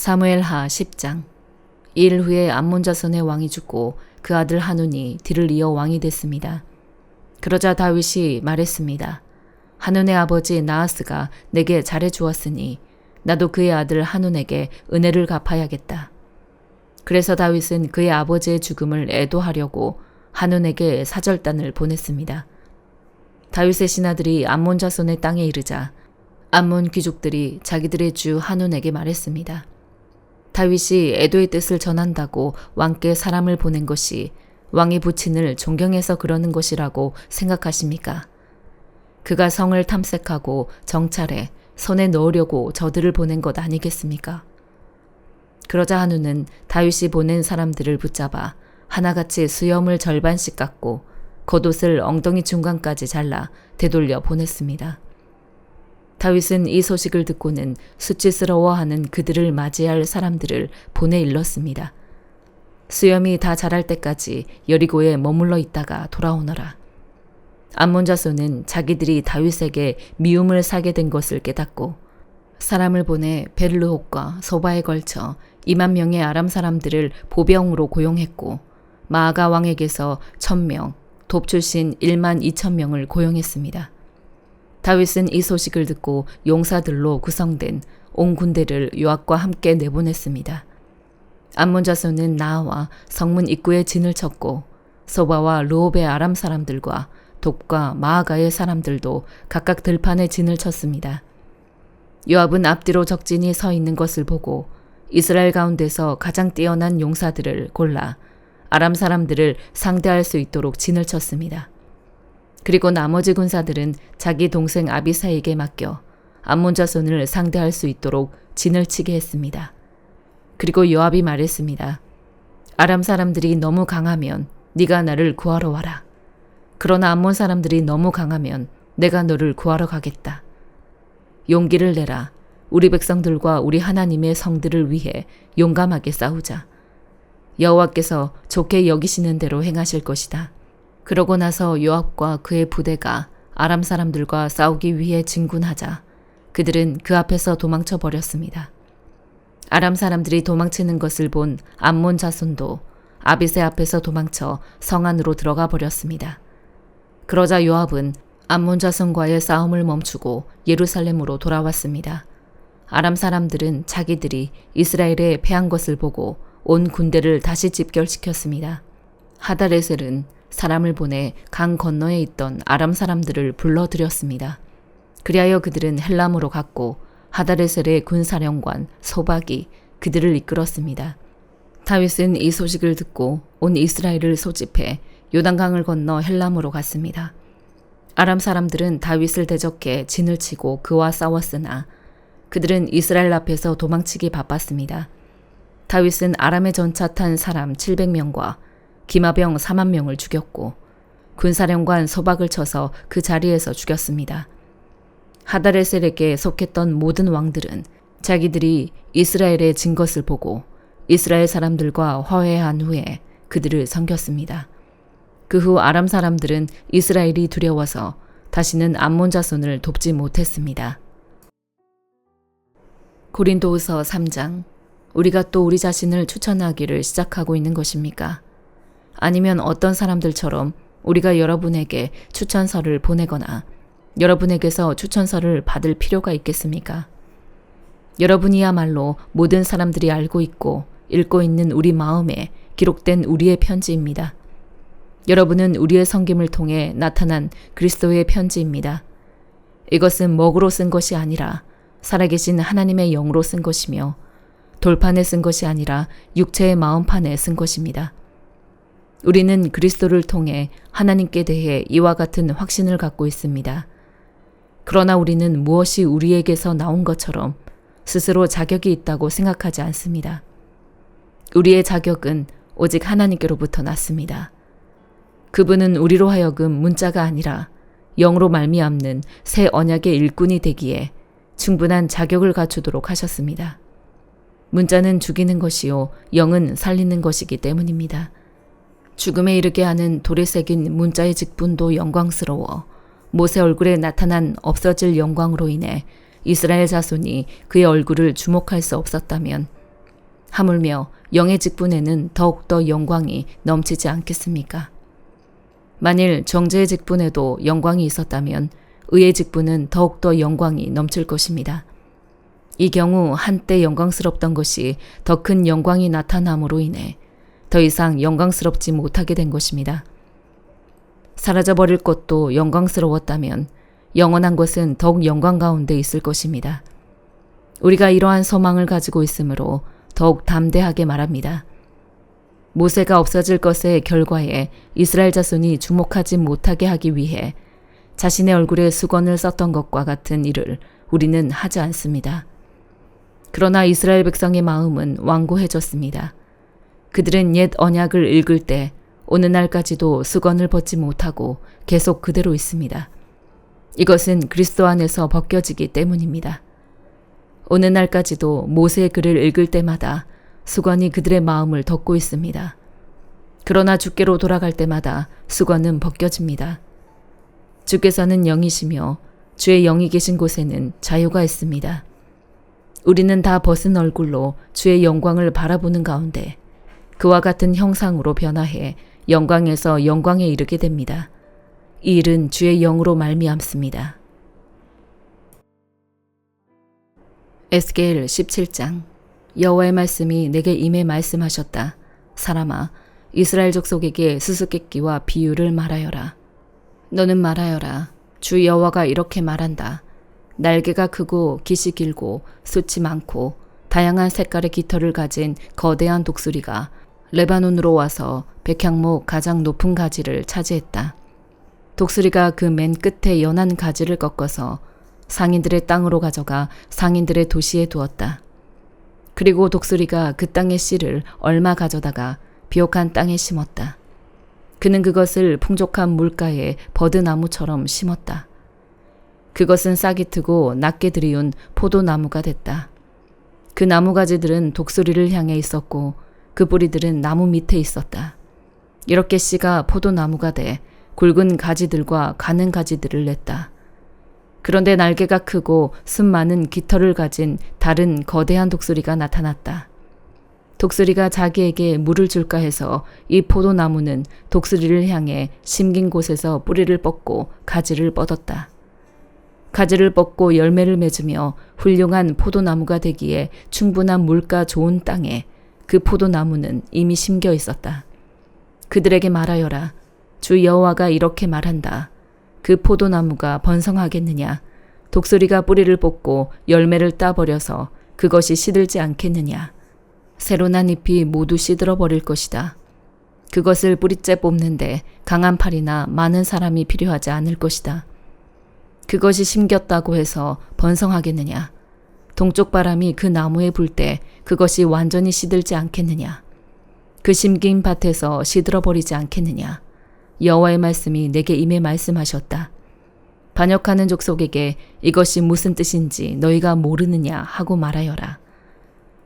사무엘하 10장. 이일 후에 암몬 자손의 왕이 죽고 그 아들 한운이 뒤를 이어 왕이 됐습니다. 그러자 다윗이 말했습니다. 한운의 아버지 나하스가 내게 잘해 주었으니 나도 그의 아들 한운에게 은혜를 갚아야겠다. 그래서 다윗은 그의 아버지의 죽음을 애도하려고 한운에게 사절단을 보냈습니다. 다윗의 신하들이 암몬 자손의 땅에 이르자 암몬 귀족들이 자기들의 주 한운에게 말했습니다. 다윗이 애도의 뜻을 전한다고 왕께 사람을 보낸 것이 왕의 부친을 존경해서 그러는 것이라고 생각하십니까? 그가 성을 탐색하고 정찰해 손에 넣으려고 저들을 보낸 것 아니겠습니까? 그러자 한우는 다윗이 보낸 사람들을 붙잡아 하나같이 수염을 절반씩 깎고 겉옷을 엉덩이 중간까지 잘라 되돌려 보냈습니다. 다윗은 이 소식을 듣고는 수치스러워하는 그들을 맞이할 사람들을 보내 일렀습니다. 수염이 다 자랄 때까지 여리고에 머물러 있다가 돌아오너라. 암몬 자손은 자기들이 다윗에게 미움을 사게 된 것을 깨닫고 사람을 보내 베를르옥과 소바에 걸쳐 2만 명의 아람 사람들을 보병으로 고용했고 마아가 왕에게서 1,000명, 돕 출신 1만 2천 명을 고용했습니다. 다윗은 이 소식을 듣고 용사들로 구성된 온 군대를 요압과 함께 내보냈습니다. 암몬 자손은 나아와 성문 입구에 진을 쳤고 소바와 르홉의 아람 사람들과 돕과 마아가의 사람들도 각각 들판에 진을 쳤습니다. 요압은 앞뒤로 적진이 서 있는 것을 보고 이스라엘 가운데서 가장 뛰어난 용사들을 골라 아람 사람들을 상대할 수 있도록 진을 쳤습니다. 그리고 나머지 군사들은 자기 동생 아비사에게 맡겨 암몬 자손을 상대할 수 있도록 진을 치게 했습니다. 그리고 요압이 말했습니다. 아람 사람들이 너무 강하면 네가 나를 구하러 와라. 그러나 암몬 사람들이 너무 강하면 내가 너를 구하러 가겠다. 용기를 내라. 우리 백성들과 우리 하나님의 성들을 위해 용감하게 싸우자. 여호와께서 좋게 여기시는 대로 행하실 것이다. 그러고 나서 요압과 그의 부대가 아람 사람들과 싸우기 위해 진군하자 그들은 그 앞에서 도망쳐 버렸습니다. 아람 사람들이 도망치는 것을 본 암몬 자손도 아비새 앞에서 도망쳐 성 안으로 들어가 버렸습니다. 그러자 요압은 암몬 자손과의 싸움을 멈추고 예루살렘으로 돌아왔습니다. 아람 사람들은 자기들이 이스라엘에 패한 것을 보고 온 군대를 다시 집결시켰습니다. 하다레셀은 사람을 보내 강 건너에 있던 아람 사람들을 불러들였습니다. 그리하여 그들은 헬람으로 갔고 하다레셀의 군사령관 소박이 그들을 이끌었습니다. 다윗은 이 소식을 듣고 온 이스라엘을 소집해 요단강을 건너 헬람으로 갔습니다. 아람 사람들은 다윗을 대적해 진을 치고 그와 싸웠으나 그들은 이스라엘 앞에서 도망치기 바빴습니다. 다윗은 아람의 전차 탄 사람 700명과 기마병 4만 명을 죽였고 군사령관 소박을 쳐서 그 자리에서 죽였습니다. 하다레셀에게 속했던 모든 왕들은 자기들이 이스라엘에 진 것을 보고 이스라엘 사람들과 화해한 후에 그들을 섬겼습니다. 그 후 아람 사람들은 이스라엘이 두려워서 다시는 암몬 자손을 돕지 못했습니다. 고린도후서 3장. 우리가 또 우리 자신을 추천하기를 시작하고 있는 것입니까? 아니면 어떤 사람들처럼 우리가 여러분에게 추천서를 보내거나 여러분에게서 추천서를 받을 필요가 있겠습니까? 여러분이야말로 모든 사람들이 알고 있고 읽고 있는 우리 마음에 기록된 우리의 편지입니다. 여러분은 우리의 섬김을 통해 나타난 그리스도의 편지입니다. 이것은 먹으로 쓴 것이 아니라 살아계신 하나님의 영으로 쓴 것이며 돌판에 쓴 것이 아니라 육체의 마음판에 쓴 것입니다. 우리는 그리스도를 통해 하나님께 대해 이와 같은 확신을 갖고 있습니다. 그러나 우리는 무엇이 우리에게서 나온 것처럼 스스로 자격이 있다고 생각하지 않습니다. 우리의 자격은 오직 하나님께로부터 났습니다. 그분은 우리로 하여금 문자가 아니라 영으로 말미암는 새 언약의 일꾼이 되기에 충분한 자격을 갖추도록 하셨습니다. 문자는 죽이는 것이요 영은 살리는 것이기 때문입니다. 죽음에 이르게 하는 돌에 새긴 문자의 직분도 영광스러워 모세 얼굴에 나타난 없어질 영광으로 인해 이스라엘 자손이 그의 얼굴을 주목할 수 없었다면 하물며 영의 직분에는 더욱더 영광이 넘치지 않겠습니까? 만일 정죄의 직분에도 영광이 있었다면 의의 직분은 더욱더 영광이 넘칠 것입니다. 이 경우 한때 영광스럽던 것이 더 큰 영광이 나타남으로 인해 더 이상 영광스럽지 못하게 된 것입니다. 사라져버릴 것도 영광스러웠다면 영원한 것은 더욱 영광 가운데 있을 것입니다. 우리가 이러한 소망을 가지고 있으므로 더욱 담대하게 말합니다. 모세가 없어질 것의 결과에 이스라엘 자손이 주목하지 못하게 하기 위해 자신의 얼굴에 수건을 썼던 것과 같은 일을 우리는 하지 않습니다. 그러나 이스라엘 백성의 마음은 완고해졌습니다. 그들은 옛 언약을 읽을 때 오느 날까지도 수건을 벗지 못하고 계속 그대로 있습니다. 이것은 그리스도 안에서 벗겨지기 때문입니다. 오느 날까지도 모세의 글을 읽을 때마다 수건이 그들의 마음을 덮고 있습니다. 그러나 주께로 돌아갈 때마다 수건은 벗겨집니다. 주께서는 영이시며 주의 영이 계신 곳에는 자유가 있습니다. 우리는 다 벗은 얼굴로 주의 영광을 바라보는 가운데 그와 같은 형상으로 변화해 영광에서 영광에 이르게 됩니다. 이 일은 주의 영으로 말미암습니다. 에스겔 17장. 여호와의 말씀이 내게 임해 말씀하셨다. 사람아, 이스라엘 족속에게 수수께끼와 비유를 말하여라. 너는 말하여라. 주 여호와가 이렇게 말한다. 날개가 크고 깃이 길고 숱이 많고 다양한 색깔의 깃털을 가진 거대한 독수리가 레바논으로 와서 백향목 가장 높은 가지를 차지했다. 독수리가 그 맨 끝에 연한 가지를 꺾어서 상인들의 땅으로 가져가 상인들의 도시에 두었다. 그리고 독수리가 그 땅의 씨를 얼마 가져다가 비옥한 땅에 심었다. 그는 그것을 풍족한 물가에 버드나무처럼 심었다. 그것은 싹이 트고 낮게 들이운 포도나무가 됐다. 그 나무가지들은 독수리를 향해 있었고 그 뿌리들은 나무 밑에 있었다. 이렇게 씨가 포도나무가 돼 굵은 가지들과 가는 가지들을 냈다. 그런데 날개가 크고 숱 많은 깃털을 가진 다른 거대한 독수리가 나타났다. 독수리가 자기에게 물을 줄까 해서 이 포도나무는 독수리를 향해 심긴 곳에서 뿌리를 뻗고 가지를 뻗었다. 가지를 뻗고 열매를 맺으며 훌륭한 포도나무가 되기에 충분한 물가 좋은 땅에 그 포도나무는 이미 심겨 있었다. 그들에게 말하여라. 주 여호와가 이렇게 말한다. 그 포도나무가 번성하겠느냐? 독수리가 뿌리를 뽑고 열매를 따버려서 그것이 시들지 않겠느냐? 새로 난 잎이 모두 시들어 버릴 것이다. 그것을 뿌리째 뽑는데 강한 팔이나 많은 사람이 필요하지 않을 것이다. 그것이 심겼다고 해서 번성하겠느냐? 동쪽 바람이 그 나무에 불 때 그것이 완전히 시들지 않겠느냐? 그 심긴 밭에서 시들어 버리지 않겠느냐? 여호와의 말씀이 내게 임해 말씀하셨다. 반역하는 족속에게 이것이 무슨 뜻인지 너희가 모르느냐 하고 말하여라.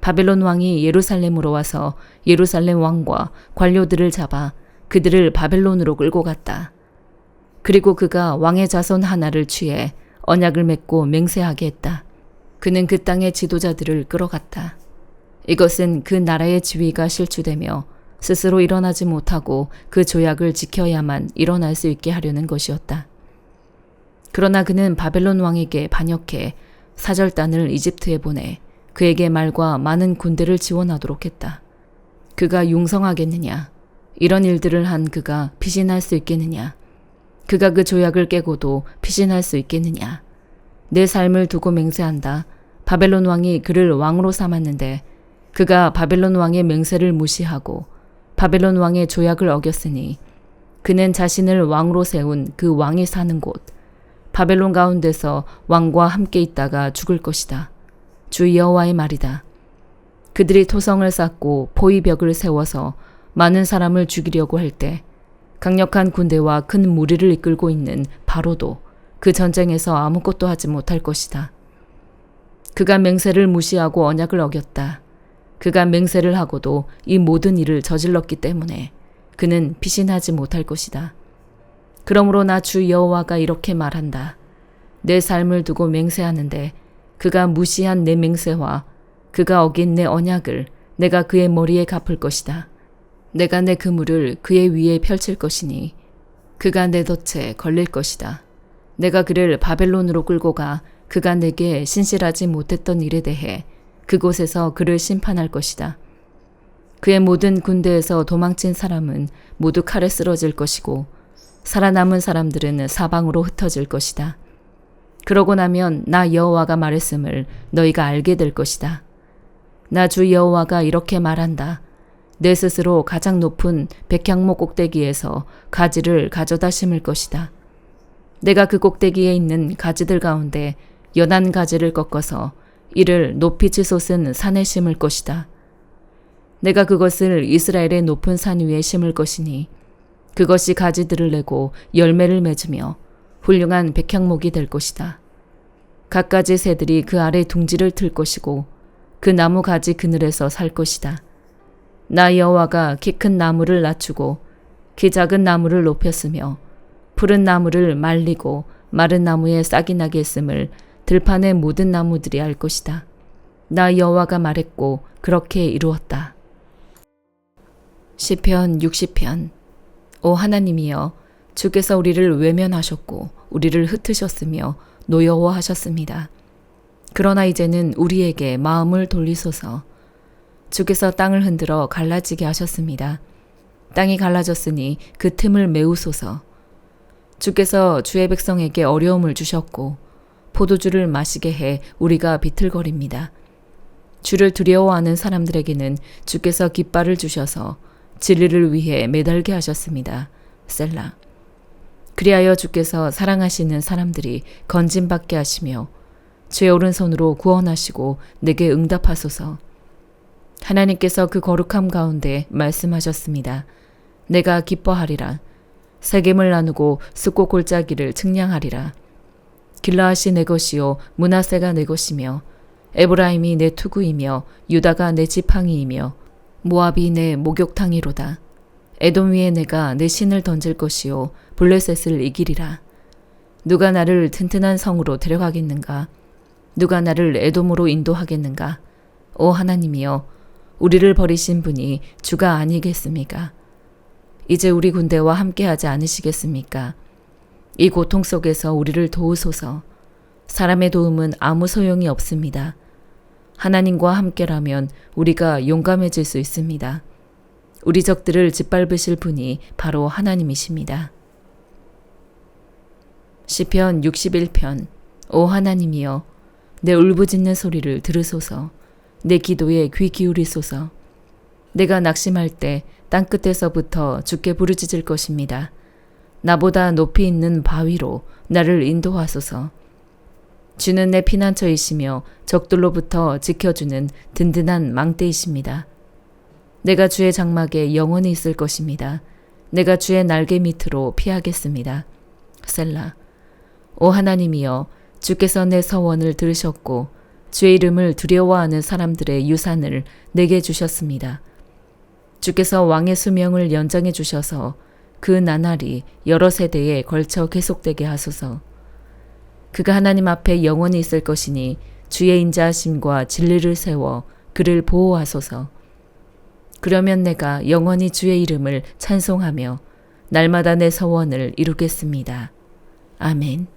바벨론 왕이 예루살렘으로 와서 예루살렘 왕과 관료들을 잡아 그들을 바벨론으로 끌고 갔다. 그리고 그가 왕의 자손 하나를 취해 언약을 맺고 맹세하게 했다. 그는 그 땅의 지도자들을 끌어갔다. 이것은 그 나라의 지위가 실추되며 스스로 일어나지 못하고 그 조약을 지켜야만 일어날 수 있게 하려는 것이었다. 그러나 그는 바벨론 왕에게 반역해 사절단을 이집트에 보내 그에게 말과 많은 군대를 지원하도록 했다. 그가 융성하겠느냐? 이런 일들을 한 그가 피신할 수 있겠느냐? 그가 그 조약을 깨고도 피신할 수 있겠느냐? 내 삶을 두고 맹세한다. 바벨론 왕이 그를 왕으로 삼았는데 그가 바벨론 왕의 맹세를 무시하고 바벨론 왕의 조약을 어겼으니 그는 자신을 왕으로 세운 그 왕이 사는 곳 바벨론 가운데서 왕과 함께 있다가 죽을 것이다. 주 여호와의 말이다. 그들이 토성을 쌓고 포위벽을 세워서 많은 사람을 죽이려고 할 때 강력한 군대와 큰 무리를 이끌고 있는 바로도 그 전쟁에서 아무것도 하지 못할 것이다. 그가 맹세를 무시하고 언약을 어겼다. 그가 맹세를 하고도 이 모든 일을 저질렀기 때문에 그는 피신하지 못할 것이다. 그러므로 나 주 여호와가 이렇게 말한다. 내 삶을 두고 맹세하는데 그가 무시한 내 맹세와 그가 어긴 내 언약을 내가 그의 머리에 갚을 것이다. 내가 내 그물을 그의 위에 펼칠 것이니 그가 내 덫에 걸릴 것이다. 내가 그를 바벨론으로 끌고 가 그가 내게 신실하지 못했던 일에 대해 그곳에서 그를 심판할 것이다. 그의 모든 군대에서 도망친 사람은 모두 칼에 쓰러질 것이고 살아남은 사람들은 사방으로 흩어질 것이다. 그러고 나면 나 여호와가 말했음을 너희가 알게 될 것이다. 나 주 여호와가 이렇게 말한다. 내 스스로 가장 높은 백향목 꼭대기에서 가지를 가져다 심을 것이다. 내가 그 꼭대기에 있는 가지들 가운데 연한 가지를 꺾어서 이를 높이 치솟은 산에 심을 것이다. 내가 그것을 이스라엘의 높은 산 위에 심을 것이니 그것이 가지들을 내고 열매를 맺으며 훌륭한 백향목이 될 것이다. 갖가지 새들이 그 아래 둥지를 틀 것이고 그 나무 가지 그늘에서 살 것이다. 나 여호와가 키 큰 나무를 낮추고 키 작은 나무를 높였으며 푸른 나무를 말리고 마른 나무에 싹이 나게 했음을 들판의 모든 나무들이 알 것이다. 나 여호와가 말했고 그렇게 이루었다. 시편 60편. 오 하나님이여, 주께서 우리를 외면하셨고 우리를 흩으셨으며 노여워하셨습니다. 그러나 이제는 우리에게 마음을 돌리소서. 주께서 땅을 흔들어 갈라지게 하셨습니다. 땅이 갈라졌으니 그 틈을 메우소서. 주께서 주의 백성에게 어려움을 주셨고 포도주를 마시게 해 우리가 비틀거립니다. 주를 두려워하는 사람들에게는 주께서 깃발을 주셔서 진리를 위해 매달게 하셨습니다. 셀라. 그리하여 주께서 사랑하시는 사람들이 건짐받게 하시며 주의 오른손으로 구원하시고 내게 응답하소서. 하나님께서 그 거룩함 가운데 말씀하셨습니다. 내가 기뻐하리라. 세겜을 나누고 숫고 골짜기를 측량하리라. 길라앗이 내 것이요 므낫세가 내 것이며 에브라임이 내 투구이며 유다가 내 지팡이이며 모압이 내 목욕탕이로다. 에돔 위에 내가 내 신을 던질 것이요 블레셋을 이기리라. 누가 나를 튼튼한 성으로 데려가겠는가? 누가 나를 에돔으로 인도하겠는가? 오 하나님이여, 우리를 버리신 분이 주가 아니겠습니까? 이제 우리 군대와 함께하지 않으시겠습니까? 이 고통 속에서 우리를 도우소서. 사람의 도움은 아무 소용이 없습니다. 하나님과 함께라면 우리가 용감해질 수 있습니다. 우리 적들을 짓밟으실 분이 바로 하나님이십니다. 시편 61편. 오 하나님이여, 내 울부짖는 소리를 들으소서. 내 기도에 귀 기울이소서. 내가 낙심할 때 땅끝에서부터 주께 부르짖을 것입니다. 나보다 높이 있는 바위로 나를 인도하소서. 주는 내 피난처이시며 적들로부터 지켜주는 든든한 망대이십니다. 내가 주의 장막에 영원히 있을 것입니다. 내가 주의 날개 밑으로 피하겠습니다. 셀라. 오 하나님이여, 주께서 내 서원을 들으셨고 주의 이름을 두려워하는 사람들의 유산을 내게 주셨습니다. 주께서 왕의 수명을 연장해 주셔서 그 나날이 여러 세대에 걸쳐 계속되게 하소서. 그가 하나님 앞에 영원히 있을 것이니 주의 인자하심과 진리를 세워 그를 보호하소서. 그러면 내가 영원히 주의 이름을 찬송하며 날마다 내 서원을 이루겠습니다. 아멘.